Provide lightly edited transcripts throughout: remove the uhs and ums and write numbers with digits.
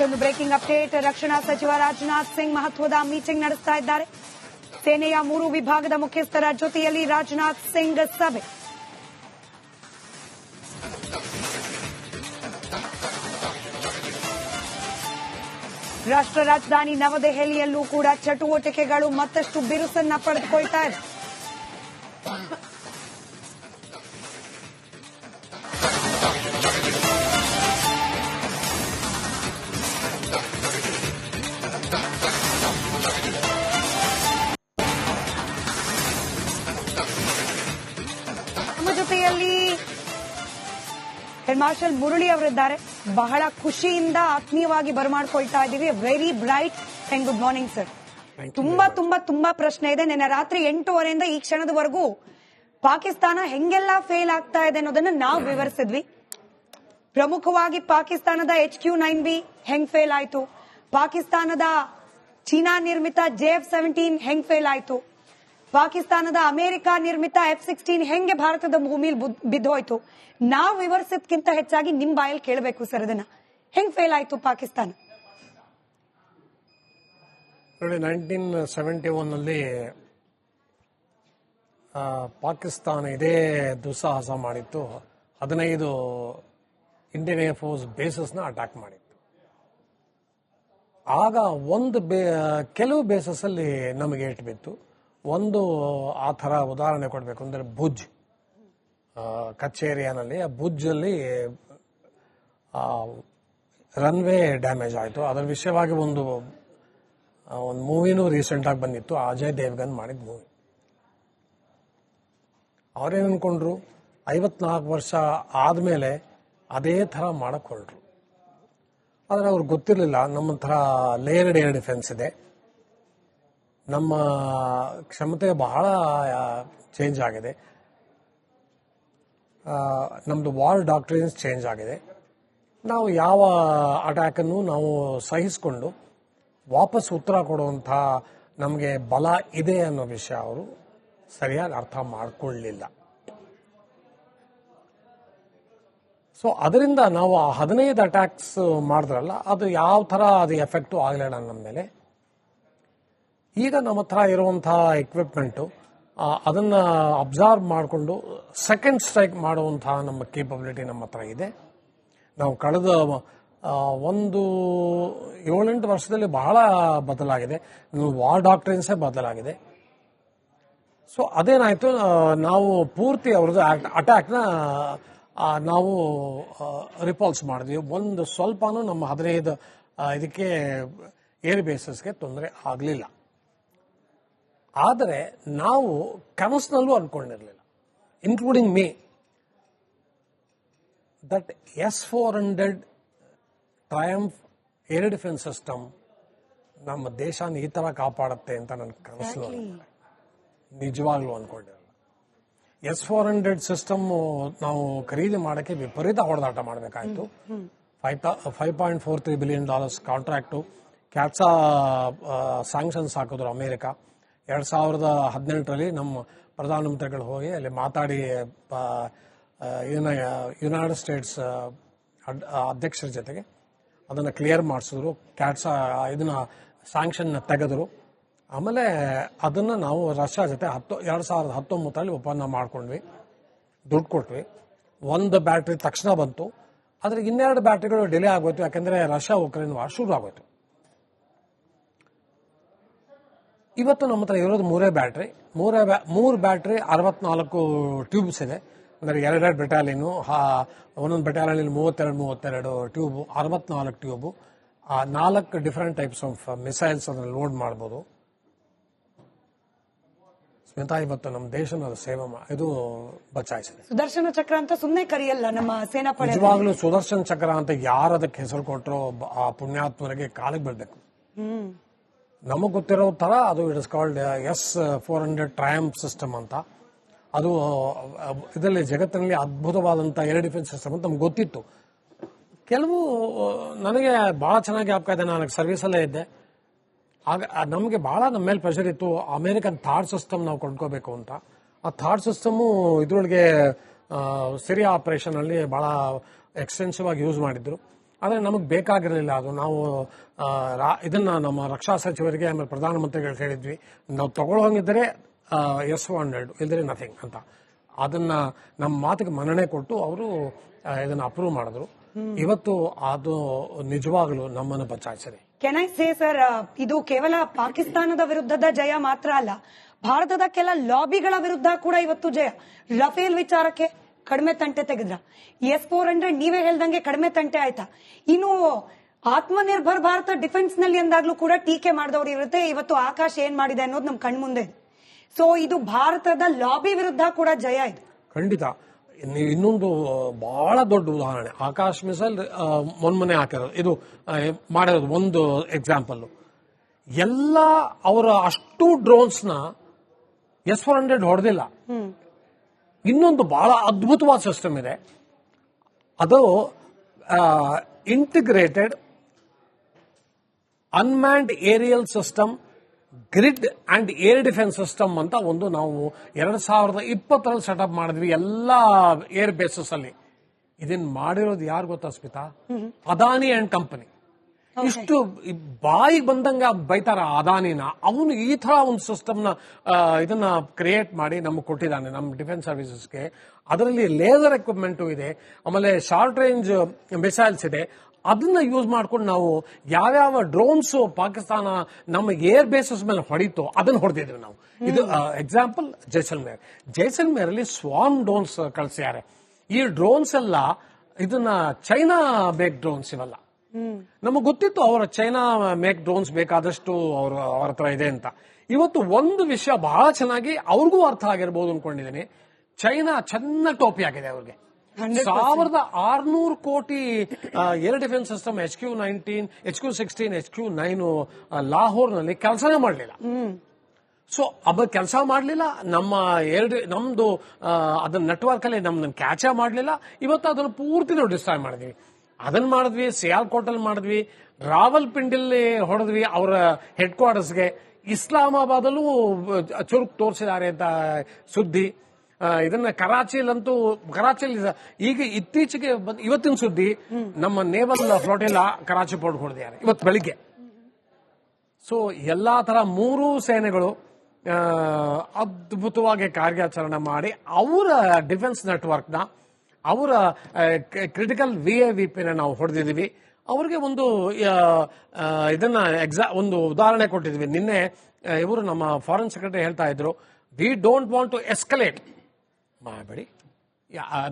ಮತ್ತೊಂದು breaking update. ರಕ್ಷಣಾ ಸಚಿವ ರಾಜನಾಥ್ ಸಿಂಗ್ ಮಹತ್ವದ ಮೀಟಿಂಗ್ ನಡೆಸ್ತಾ ಇದ್ದಾರೆ. ಸೇನೆಯ 3 ವಿಭಾಗದ ಮುಖ್ಯಸ್ಥರ ಜೊತೆಯಲ್ಲಿ ರಾಜನಾಥ್ ಸಿಂಗ್ ಸಭೆ. ರಾಷ್ಟ್ರ ರಾಜಧಾನಿ ನವದೆಹಲಿಯಲ್ಲೂ ಕೂಡ ಚಟುವಟಿಕೆಗಳು ಮತ್ತಷ್ಟು ಬಿರುಸನ್ನ ಪಡೆದುಕೊಳ್ತಾ ಇದೆ. ನಮ್ಮ ಜೊತೆಯಲ್ಲಿ ಹೆಡ್ ಮಾರ್ಷಲ್ ಮುರಳಿ ಅವರಿದ್ದಾರೆ. ಬಹಳ ಖುಷಿಯಿಂದ ಆತ್ಮೀಯವಾಗಿ ಬರಮಾಡ್ಕೊಳ್ತಾ ಇದ್ದೀವಿ. Very bright and good morning sir. ತುಂಬಾ ಪ್ರಶ್ನೆ ಇದೆ. ನಿನ್ನೆ ರಾತ್ರಿ 8:30 ಈ ಕ್ಷಣದವರೆಗೂ ಪಾಕಿಸ್ತಾನ ಹೆಂಗೆಲ್ಲ ಫೇಲ್ ಆಗ್ತಾ ಇದೆ ಅನ್ನೋದನ್ನ ನಾವು ವಿವರಿಸಿದ್ವಿ. ಪ್ರಮುಖವಾಗಿ ಪಾಕಿಸ್ತಾನದ HQ-9B ಹೆಂಗ್ ಫೇಲ್ ಆಯ್ತು, ಪಾಕಿಸ್ತಾನದ ಚೀನಾ ನಿರ್ಮಿತ JF-17 ಹೆಂಗ್ ಫೇಲ್ ಆಯ್ತು, ಪಾಕಿಸ್ತಾನದ ಅಮೆರಿಕ ನಿರ್ಮಿತ F-16 ಹೆಂಗೆ ಭಾರತದ ಭೂಮಿಲಿ ಬಿದ್ದೋಯ್ತು. ನಾವು ವಿವರಿಸಿದ್ಕಿಂತ ಹೆಚ್ಚಾಗಿ ನಿಮ್ ಬಾಯಲ್ಲಿ ಕೇಳಬೇಕು ಸರ್, ಅದನ್ನ ಹೆಂಗ್ ಫೇಲ್ ಆಯ್ತು ಪಾಕಿಸ್ತಾನ? ನೋಡಿ, 1971 ಪಾಕಿಸ್ತಾನ ಇದೇ ದುಸ್ಸಾಹಸ ಮಾಡಿತ್ತು. 15 ಇಂಡಿಯನ್ ಏರ್ಫೋರ್ಸ್ ಬೇಸಸ್ ನ ಅಟ್ಯಾಕ್ ಮಾಡಿತ್ತು. ಆಗ ಕೆಲವು ಬೇಸಸ್ ಅಲ್ಲಿ ನಮಗೆ ಏಟು ಬಿತ್ತು. ಒಂದು ಆ ಥರ ಉದಾಹರಣೆ ಕೊಡಬೇಕು ಅಂದರೆ ಭುಜ್, ಕಚ್ ಏರಿಯಾನಲ್ಲಿ ಭುಜ್ ಅಲ್ಲಿ ರನ್ವೇ ಡ್ಯಾಮೇಜ್ ಆಯಿತು. ಅದರ ವಿಷಯವಾಗಿ ಒಂದು ಮೂವಿನೂ ರೀಸೆಂಟ್ ಆಗಿ ಬಂದಿತ್ತು, ಅಜಯ್ ದೇವ್ಗನ್ ಮಾಡಿದ ಮೂವಿ. ಅವ್ರೇನು ಅನ್ಕೊಂಡ್ರು, 54 ವರ್ಷ ಆದ್ಮೇಲೆ ಅದೇ ಥರ ಮಾಡಕ್ ಹೊರಟ್ರು. ಆದರೆ ಅವ್ರಿಗೆ ಗೊತ್ತಿರಲಿಲ್ಲ ನಮ್ಮ ಥರ ಲೇಯರ್ಡ್ ಏರ್ ಡಿಫೆನ್ಸ್ ಇದೆ, ನಮ್ಮ ಕ್ಷಮತೆ ಬಹಳ ಚೇಂಜ್ ಆಗಿದೆ, ನಮ್ದು ವಾರ್ ಡಾಕ್ಟ್ರಿನ್ಸ್ ಚೇಂಜ್ ಆಗಿದೆ. ನಾವು ಯಾವ ಅಟ್ಯಾಕನ್ನು ನಾವು ಸಹಿಸಿಕೊಂಡು ವಾಪಸ್ ಉತ್ತರ ಕೊಡುವಂಥ ನಮಗೆ ಬಲ ಇದೆ ಅನ್ನೋ ವಿಷಯ ಅವರು ಸರಿಯಾಗಿ ಅರ್ಥ ಮಾಡಿಕೊಳ್ಳಲಿಲ್ಲ. ಸೊ ಅದರಿಂದ ನಾವು 15 ಅಟ್ಯಾಕ್ಸ್ ಮಾಡಿದ್ರಲ್ಲ, ಅದು ಯಾವ ಥರ ಅದು ಎಫೆಕ್ಟು ಆಗಲಿಲ್ಲ ನಮ್ಮ ಮೇಲೆ. ಈಗ ನಮ್ಮ ಹತ್ರ ಇರುವಂತಹ ಎಕ್ವಿಪ್ಮೆಂಟು ಅದನ್ನ ಅಬ್ಸರ್ವ್ ಮಾಡಿಕೊಂಡು ಸೆಕೆಂಡ್ ಸ್ಟ್ರೈಕ್ ಮಾಡುವಂತಹ ನಮ್ಮ ಕೇಪಬಿಲಿಟಿ ನಮ್ಮ ಹತ್ರ ಇದೆ. ನಾವು ಕಳೆದ 7-8 ವರ್ಷದಲ್ಲಿ ಬಹಳ ಬದಲಾಗಿದೆ. ವಾರ್ ಡಾಕ್ಟ್ರಿನ್ಸೇ ಬದಲಾಗಿದೆ. ಸೊ ಅದೇನಾಯ್ತು, ನಾವು ಪೂರ್ತಿ ಅವ್ರದ್ದು ಅಟ್ಯಾಕ್ನ ನಾವು ರಿಪಲ್ಸ್ ಮಾಡಿದ್ವಿ. ಒಂದು ಸ್ವಲ್ಪನೂ ನಮ್ಮ 15 ಇದಕ್ಕೆ ಏರ್ ಬೇಸಸ್ಗೆ ತೊಂದರೆ ಆಗಲಿಲ್ಲ. ಆದರೆ ನಾವು ಕನಸಿನಲ್ಲೂ ಅನ್ಕೊಂಡಿರಲಿಲ್ಲ, including me, that S-400 triumph air defence system ನಮ್ಮ ದೇಶನ ಈ ತರ ಕಾಪಾಡುತ್ತೆ ಅಂತ ನನ್ನ ಕನಸು ನಿಜವಾಗ್ಲೂ ಅನ್ಕೊಂಡಿರಲ್ಲ. S-400 ಸಿಸ್ಟಮ್ ನಾವು ಖರೀದಿ ಮಾಡಕ್ಕೆ ವಿಪರೀತ ಹೊಡೆದಾಟ ಮಾಡಬೇಕಾಯ್ತು. $5.43 ಬಿಲಿಯನ್ ಕಾಂಟ್ರಾಕ್ಟು. ಕ್ಯಾಟ್ಸಾ ಸ್ಯಾಂಕ್ಷನ್ಸ್ ಹಾಕಿದ್ರು ಅಮೆರಿಕ. 2018 ನಮ್ಮ ಪ್ರಧಾನಮಂತ್ರಿಗಳು ಹೋಗಿ ಅಲ್ಲಿ ಮಾತಾಡಿ ಯುನೈಟೆಡ್ ಸ್ಟೇಟ್ಸ್ ಅಧ್ಯಕ್ಷರ ಜೊತೆಗೆ ಅದನ್ನು ಕ್ಲಿಯರ್ ಮಾಡಿಸಿದ್ರು. ಕ್ಯಾಟ್ಸಾ ಇದನ್ನ ಸ್ಯಾಂಕ್ಷನ್ ತೆಗೆದ್ರು. ಆಮೇಲೆ ಅದನ್ನು ನಾವು ರಷ್ಯಾ ಜೊತೆ 2019 ಒಪ್ಪಂದ ಮಾಡ್ಕೊಂಡ್ವಿ, ದುಡ್ಡು ಕೊಟ್ವಿ. ಒಂದು ಬ್ಯಾಟ್ರಿ ತಕ್ಷಣ ಬಂತು, ಆದ್ರೆ 2 ಬ್ಯಾಟ್ರಿಗಳು ಡಿಲೇ ಆಗೋಯ್ತು, ಯಾಕಂದ್ರೆ ರಷ್ಯಾ ಉಕ್ರೇನ್ ವಾರ್ ಶುರು ಆಗೋಯ್ತು. ಇವತ್ತು ನಮ್ಮ ಹತ್ರ ಇರೋದು 3 ಬ್ಯಾಟ್ರಿ. 3 ಬ್ಯಾಟ್ರಿ 64 ಟ್ಯೂಬ್ಸ್ ಇದೆ. ಅಂದರೆ 2 ಬೆಟಾಲಿಯನ್, ಒಂದೊಂದು battalion 32 tube, 64 tube, 4 different types of missiles ಅದನ್ನು ಲೋಡ್ ಮಾಡ್ಬೋದು. ಸ್ಮಿತಾ, ಇವತ್ತು ನಮ್ಮ ದೇಶನ ಸೇವೆ ಇದು ಬಚಾಯಿಸಿದೆ. ಸುದರ್ಶನ ಚಕ್ರ ಅಂತ ಸುಮ್ಮನೆ ಕರೆಯಲ್ಲ ನಮ್ಮ ಸೇನಾಪಡೆ. ನಿಜವಾಗ್ಲೂ ಸುದರ್ಶನ ಚಕ್ರ ಅಂತ ಯಾರು ಅದಕ್ಕೆ ಹೆಸರು ಕೊಟ್ಟರೋ ಆ ಪುಣ್ಯಾತ್ಮರಿಗೆ ಕಾಲಿಗೆ ಬೀಳ್ಬೇಕು. ನಮಗ್ ಗೊತ್ತಿರೋ ತರ ಅದು it is called S-400 triumph system ಅಂತ. ಅದು ಇದರಲ್ಲಿ ಜಗತ್ತಿನಲ್ಲಿ ಅದ್ಭುತವಾದಂತ ಏರ್ ಡಿಫೆನ್ಸ್ ಸಿಸ್ಟಮ್ ಅಂತ ನಮ್ಗೆ ಗೊತ್ತಿತ್ತು. ಕೆಲವು ನನಗೆ ಬಹಳ ಚೆನ್ನಾಗಿ ಜ್ಞಾಪಕ ಇದೆ, ನಾನು ಸರ್ವಿಸಲ್ಲೇ ಇದ್ದೆ. ಆಗ ನಮಗೆ ಬಹಳ ನಮ್ಮ ಮೇಲೆ ಪ್ರೆಷರ್ ಇತ್ತು, ಅಮೆರಿಕನ್ ಥಾಡ್ ಸಿಸ್ಟಮ್ ನಾವು ಕೊಂಡ್ಕೋಬೇಕು ಅಂತ. ಆ ಥಾಡ್ ಸಿಸ್ಟಮು ಇದ್ರೊಳಗೆ ಸಿರಿಯಾ ಆಪರೇಷನ್ ಅಲ್ಲಿ ಬಹಳ ಎಕ್ಸ್ಟೆನ್ಸಿವ್ ಆಗಿ ಯೂಸ್ ಮಾಡಿದ್ರು. ಆದರೆ ನಮಗೆ ಬೇಕಾಗಿರಲಿಲ್ಲ ಅದು. ನಾವು ಇದನ್ನ ನಮ್ಮ ರಕ್ಷಾ ಸಚಿವರಿಗೆ ಆಮೇಲೆ ಪ್ರಧಾನಮಂತ್ರಿಗಳಿಗೆ ಹೇಳಿದ್ವಿ, ನಾವು ತಗೊಳ್ಳೋಂಗಿದ್ರೆ S-400 ಇಲ್ದ್ರೆ ನಥಿಂಗ್ ಅಂತ. ಅದನ್ನ ನಮ್ಮ ಮಾತಿಗೆ ಮನ್ನಣೆ ಕೊಟ್ಟು ಅವರು ಇದನ್ನ ಅಪ್ರೂವ್ ಮಾಡಿದ್ರು. ಇವತ್ತು ಅದು ನಿಜವಾಗಲೂ ನಮ್ಮನ್ನು ಬಚಾಯಿಸಿದೆ. ಕೆನ್ ಐ ಸೇ ಸರ್, ಇದು ಕೇವಲ ಪಾಕಿಸ್ತಾನದ ವಿರುದ್ಧದ ಜಯ ಮಾತ್ರ ಅಲ್ಲ, ಭಾರತದ ಕೆಲ ಲಾಬಿಗಳ ವಿರುದ್ಧ ಕೂಡ ಇವತ್ತು ಜಯ. ರಫೇಲ್ ವಿಚಾರಕ್ಕೆ ಕಡಿಮೆ ತಂಟೆ ತೆಗೆದ್ರ, S-400 ನೀವೇ ಹೇಳ್ದಂಗೆ ಕಡಿಮೆ ತಂಟೆ ಆಯ್ತಾ. ಇನ್ನು ಆತ್ಮನಿರ್ಭರ್ ಭಾರತ ಡಿಫೆನ್ಸ್ ನಲ್ಲಿ ಎಂದಾಗ್ಲೂ ಕೂಡ ಟೀಕೆ ಮಾಡಿದವರು ಇರುತ್ತೆ. ಇವತ್ತು ಆಕಾಶ್ ಏನ್ ಮಾಡಿದೆ ಅನ್ನೋದು ನಮ್ ಕಣ್ಮುಂದೆ. ಸೊ ಇದು ಭಾರತದ ಲಾಬಿ ವಿರುದ್ಧ ಕೂಡ ಜಯ ಇದೆ. ಖಂಡಿತ. ಇನ್ನೊಂದು ಬಹಳ ದೊಡ್ಡ ಉದಾಹರಣೆ, ಆಕಾಶ್ ಮಿಸೈಲ್ ಮೊನ್ನೆ ಹಾಕಿರೋದು, ಇದು ಮಾಡಿರೋದು ಒಂದು ಎಕ್ಸಾಂಪಲ್. ಎಲ್ಲ ಅವರ ಅಷ್ಟು ಡ್ರೋನ್ಸ್ ನ S-400 ಹೊಡೆದಿಲ್ಲ. ಇನ್ನೊಂದು ಬಹಳ ಅದ್ಭುತವಾದ ಸಿಸ್ಟಮ್ ಇದೆ, ಅದು integrated unmanned aerial system grid and air defence system ಅಂತ ಒಂದು ನಾವು 2020 ಸೆಟಪ್ ಮಾಡಿದ್ವಿ ಎಲ್ಲ ಏರ್ ಬೇಸಸ್ ಅಲ್ಲಿ. ಇದನ್ನ ಮಾಡಿರೋದು ಯಾರು ಗೊತ್ತಾ ಸ್ಮಿತಾ? Adani and company. ಇಷ್ಟು ಬಾಯಿಗೆ ಬಂದಂಗ ಬೈತಾರ ಅದಾನಿನ. ಅವನು ಈ ತರ ಒಂದು ಸಿಸ್ಟಮ್ ನ ಇದನ್ನ ಕ್ರಿಯೇಟ್ ಮಾಡಿ ನಮ್ಗೆ ಕೊಟ್ಟಿದ್ದಾನೆ ನಮ್ಮ ಡಿಫೆನ್ಸ್ ಸರ್ವಿಸಸ್ಗೆ. ಅದರಲ್ಲಿ ಲೇಸರ್ ಎಕ್ವಿಪ್ಮೆಂಟ್ ಇದೆ, ಆಮೇಲೆ ಶಾರ್ಟ್ ರೇಂಜ್ ಮಿಸೈಲ್ಸ್ ಇದೆ. ಅದನ್ನ ಯೂಸ್ ಮಾಡ್ಕೊಂಡು ನಾವು ಯಾವ್ಯಾವ ಡ್ರೋನ್ಸ್ ಪಾಕಿಸ್ತಾನ ನಮ್ಮ ಏರ್ ಬೇಸಸ್ ಮೇಲೆ ಹೊಡಿತೋ ಅದನ್ನ ಹೊಡೆದಿದ್ವಿ ನಾವು. ಇದು ಎಕ್ಸಾಂಪಲ್ ಜೈಸಲ್ಮೇರ್ ಅಲ್ಲಿ ಸ್ವಾಮ್ ಡ್ರೋನ್ಸ್ ಕಳಿಸಿದ್ದಾರೆ. ಈ ಡ್ರೋನ್ಸ್ ಎಲ್ಲ ಇದನ್ನ ಚೈನಾ ಮೇಕ್ ಡ್ರೋನ್ಸ್ ಇವೆಲ್ಲ. ನಮಗ್ ಗೊತ್ತಿತ್ತು ಅವರ ಚೈನಾ ಮೇಕ್ ಡ್ರೋನ್ಸ್ ಬೇಕಾದಷ್ಟು ಅವ್ರ ಹತ್ರ ಇದೆ ಅಂತ. ಇವತ್ತು ಒಂದು ವಿಷಯ ಬಹಳ ಚೆನ್ನಾಗಿ ಅವ್ರಿಗೂ ಅರ್ಥ ಆಗಿರ್ಬೋದು ಅನ್ಕೊಂಡಿದ್ದೀನಿ. ಚೈನಾ ಚೆನ್ನಾಗಿ ಟೋಪಿ ಆಗಿದೆ ಅವ್ರಿಗೆ. 1600 ಕೋಟಿ air defence system HQ-19, HQ-16, HQ-9 ಲಾಹೋರ್ನಲ್ಲಿ ಕೆಲಸನೇ ಮಾಡಲಿಲ್ಲ. ಸೊ ಅಬ್ಬ ಕೆಲಸ ಮಾಡಲಿಲ್ಲ. ನಮ್ದು ಅದನ್ನ ನೆಟ್ವರ್ಕ್ ಅಲ್ಲಿ ನಮ್ದನ್ನ ಕ್ಯಾಚ್ ಮಾಡಲಿಲ್ಲ. ಇವತ್ತು ಅದನ್ನು ಪೂರ್ತಿ ನಾವು ಡಿಸ್ಟ್ರಾಯ್ ಮಾಡಿದ್ವಿ. ಅದನ್ನ ಮಾಡಿದ್ವಿ, ಸಿಯಾಲ್ಕೋಟ್ ಅಲ್ಲಿ ಮಾಡಿದ್ವಿ, ರಾವಲ್ಪಿಂಡಿಲಿ ಹೊಡೆದ್ವಿ ಅವರ ಹೆಡ್ ಕ್ವಾರ್ಟರ್ಸ್ಗೆ. ಇಸ್ಲಾಮಾಬಾದಲ್ಲೂ ಚುರುಕು ತೋರಿಸಿದ್ದಾರೆ ಅಂತ ಸುದ್ದಿ. ಇದನ್ನ ಕರಾಚಿಲಂತೂ ಈಗ ಇತ್ತೀಚೆಗೆ ಇವತ್ತಿನ ಸುದ್ದಿ, ನಮ್ಮ ನೇವಲ್ ಫ್ಲೋಟಿಲ್ಲ ಕರಾಚಿ ಪೋರ್ಟ್ ಹೊಡೆದಿದ್ದಾರೆ ಇವತ್ತು ಬೆಳಿಗ್ಗೆ. ಸೊ ಎಲ್ಲಾ ತರ ಮೂರೂ ಸೇನೆಗಳು ಅದ್ಭುತವಾಗಿ ಕಾರ್ಯಾಚರಣೆ ಮಾಡಿ ಅವರ ಡಿಫೆನ್ಸ್ ನೆಟ್ವರ್ಕ್ ನ, ಅವರ ಕ್ರಿಟಿಕಲ್ VAVP ನಾವು ಹೊಡೆದಿದ್ದೀವಿ. ಅವ್ರಿಗೆ ಒಂದು ಇದನ್ನ ಒಂದು ಉದಾಹರಣೆ ಕೊಟ್ಟಿದ್ವಿ ನಿನ್ನೆ. ಇವರು ನಮ್ಮ ಫಾರಿನ್ ಸೆಕ್ರೆಟರಿ ಹೇಳ್ತಾ ಇದ್ರು, we don't want to escalate. ಮಾಡಬೇಡಿ,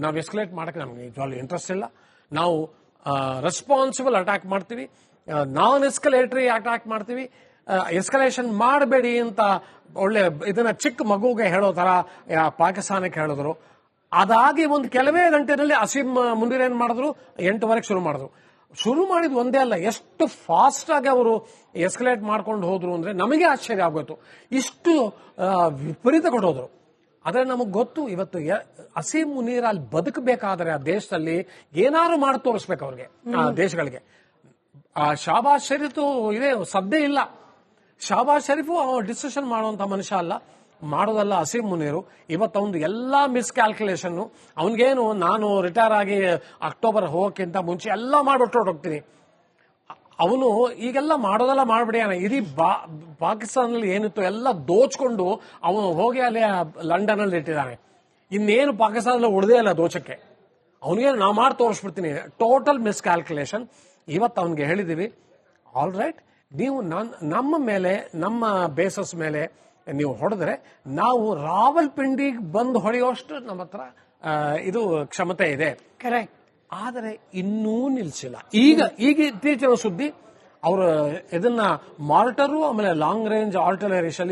ನಾವು ಎಸ್ಕಲೇಟ್ ಮಾಡಕ್ಕೆ ನಮ್ಗೆ ನಿಜವಾಗ್ಲೂ ಇಂಟ್ರೆಸ್ಟ್ ಇಲ್ಲ. ನಾವು ರೆಸ್ಪಾನ್ಸಿಬಲ್ ಅಟ್ಯಾಕ್ ಮಾಡ್ತೀವಿ, ನಾನ್ ಎಸ್ಕಲೇಟರಿ ಅಟ್ಯಾಕ್ ಮಾಡ್ತೀವಿ. ಎಸ್ಕಲೇಷನ್ ಮಾಡಬೇಡಿ ಅಂತ ಒಳ್ಳೆ ಇದನ್ನ ಚಿಕ್ಕ ಮಗುಗೆ ಹೇಳೋ ತರ ಪಾಕಿಸ್ತಾನಕ್ಕೆ ಹೇಳಿದ್ರು. ಅದಾಗಿ ಒಂದು ಕೆಲವೇ ಗಂಟೆನಲ್ಲಿ ಅಸೀಂ ಮುಂದಿನ ಏನ್ ಮಾಡಿದ್ರು, 8 ಶುರು ಮಾಡಿದ್ ಒಂದೇ ಅಲ್ಲ, ಎಷ್ಟು ಫಾಸ್ಟ್ ಆಗಿ ಅವರು ಎಸ್ಕಲೇಟ್ ಮಾಡ್ಕೊಂಡು ಹೋದ್ರು ಅಂದ್ರೆ ನಮಗೆ ಆಶ್ಚರ್ಯ ಆಗೋಯ್ತು. ಇಷ್ಟು ವಿಪರೀತ ಕೊಟ್ಟೋದ್ರು. ಆದ್ರೆ ನಮಗ್ ಗೊತ್ತು, ಇವತ್ತು ಅಸೀಂ ಮುನೀರ್ ಅಲ್ಲಿ ಬದುಕಬೇಕಾದ್ರೆ ಆ ದೇಶದಲ್ಲಿ ಏನಾದ್ರು ಮಾಡಿ ತೋರಿಸ್ಬೇಕು ಅವ್ರಿಗೆ, ಆ ದೇಶಗಳಿಗೆ. ಶಾಬಾಜ್ ಶರೀಫ್ ಇದೇ ಸದ್ದೇ ಇಲ್ಲ. ಶಾಬಾಜ್ ಶರೀಫು ಡಿಸಿಷನ್ ಮಾಡುವಂತ ಮನುಷ್ಯ ಅಲ್ಲ, ಮಾಡೋದಲ್ಲ ಅಸೀಂ ಮುನೀರು. ಇವತ್ತು ಅವನು ಎಲ್ಲಾ ಮಿಸ್ಕ್ಯಾಲ್ಕುಲೇಷನ್. ಅವನಿಗೇನು, ನಾನು ರಿಟೈರ್ ಆಗಿ ಅಕ್ಟೋಬರ್ ಹೋಗಕ್ಕಿಂತ ಮುಂಚೆ ಎಲ್ಲ ಮಾಡ್ಬಿಟ್ಟು ಹೋಗ್ತೀನಿ. ಅವನು ಈಗೆಲ್ಲ ಮಾಡೋದೆಲ್ಲ ಮಾಡ್ಬಿಡಿ. ಇಡೀ ಪಾಕಿಸ್ತಾನದಲ್ಲಿ ಏನಿತ್ತು ಎಲ್ಲ ದೋಚ್ಕೊಂಡು ಅವನು ಹೋಗಿ ಅಲ್ಲಿ ಲಂಡನ್ ಅಲ್ಲಿ ಇಟ್ಟಿದ್ದಾನೆ. ಇನ್ನೇನು ಪಾಕಿಸ್ತಾನದಲ್ಲಿ ಉಳಿದೇ ಇಲ್ಲ ದೋಚಕ್ಕೆ. ಅವನಿಗೆ ನಾ ಮಾಡಿ ತೋರಿಸ್ಬಿಡ್ತೀನಿ. ಟೋಟಲ್ ಮಿಸ್ಕ್ಯಾಲ್ಕುಲೇಷನ್. ಇವತ್ತು ಅವನಿಗೆ ಹೇಳಿದೀವಿ, ಆಲ್ ರೈಟ್, ನೀವು ನಮ್ಮ ಮೇಲೆ, ನಮ್ಮ ಬೇಸಸ್ ಮೇಲೆ ನೀವು ಹೊಡೆದ್ರೆ ನಾವು ರಾವಲ್ಪಿಂಡಿಗೆ ಬಂದು ಹೊಡೆಯೋಷ್ಟು ನಮ್ಮ ಹತ್ರ ಇದು ಕ್ಷಮತೆ ಇದೆ. ಕರೆಕ್ಟ್. ಆದರೆ ಇನ್ನೂ ನಿಲ್ಸಿಲ್ಲ. ಈಗ ಇತ್ತೀಚಿನ ಸುದ್ದಿ, ಅವರು ಇದನ್ನ ಮಾರ್ಟರು ಆಮೇಲೆ ಲಾಂಗ್ ರೇಂಜ್ ಆರ್ಟಿಲರೀಸ್ ಅಲ್ಲಿ